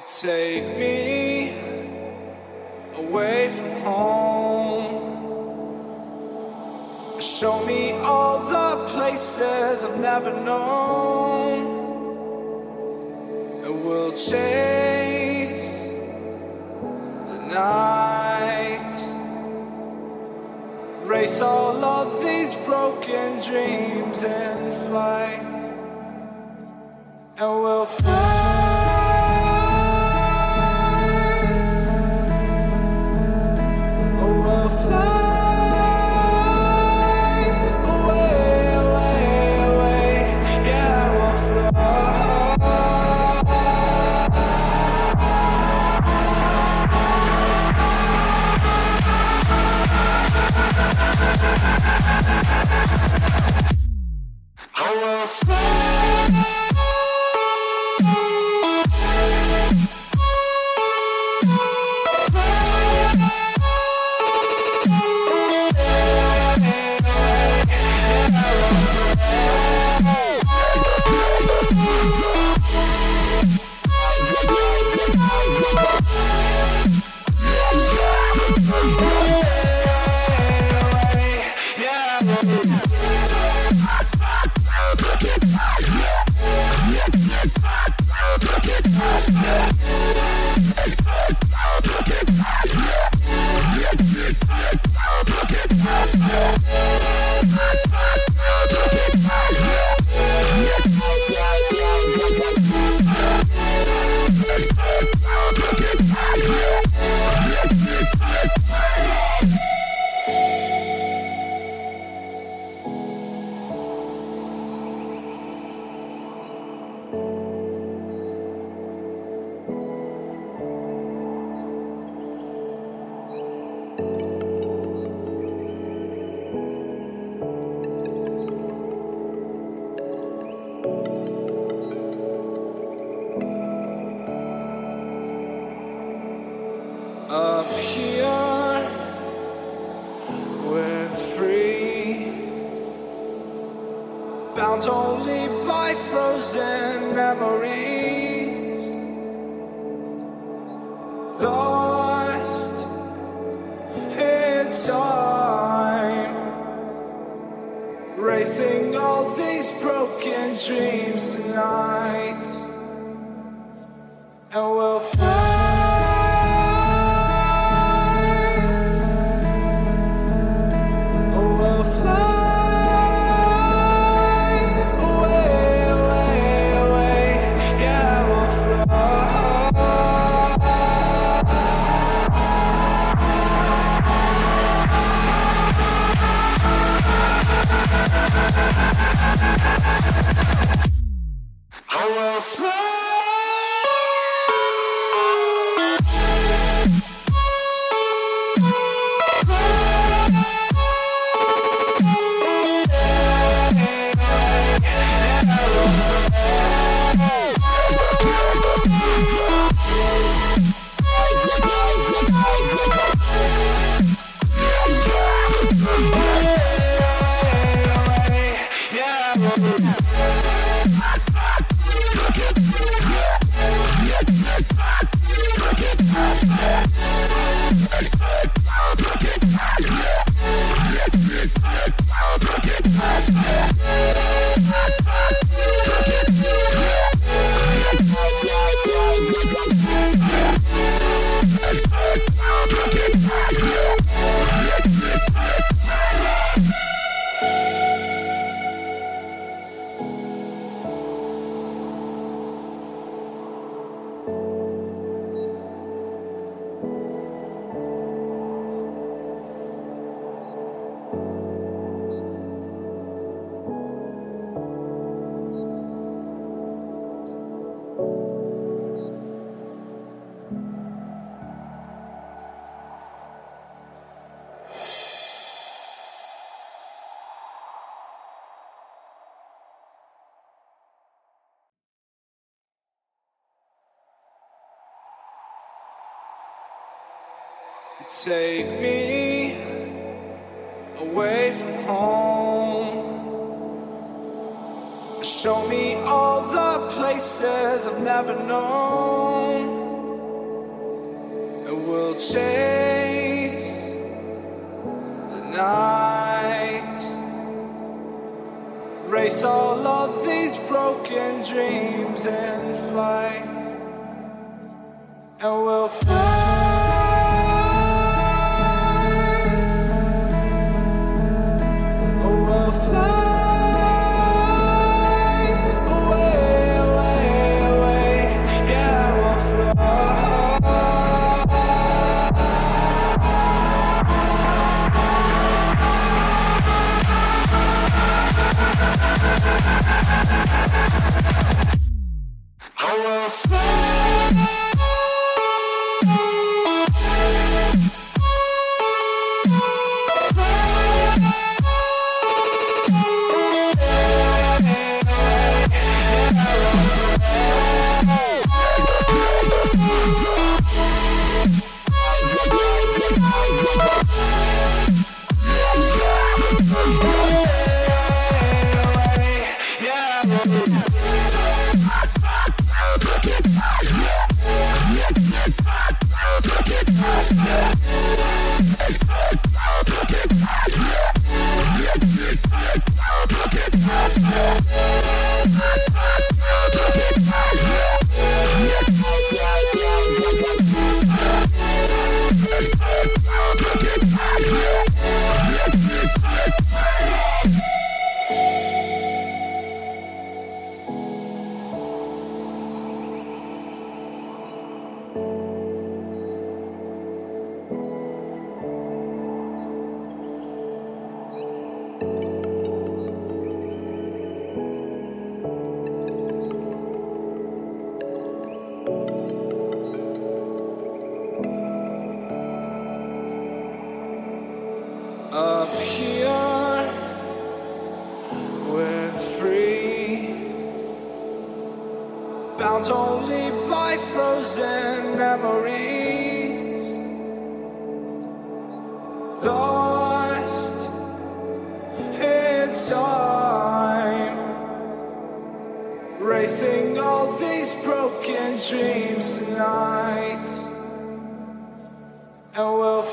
Take me away from home. Show me all the places I've never known. And we'll chase the night, race all of these broken dreams in flight. And we'll fly. Up here, we're free, bound only by frozen memories, lost in time, racing all these broken dreams tonight, and we'll fly. Take me away from home. Show me all the places I've never known. chase the night, race all of these broken dreams in flight, and we'll fly. Up here, we're free, bound only by frozen memories, lost in time, racing all these broken dreams tonight, and we'll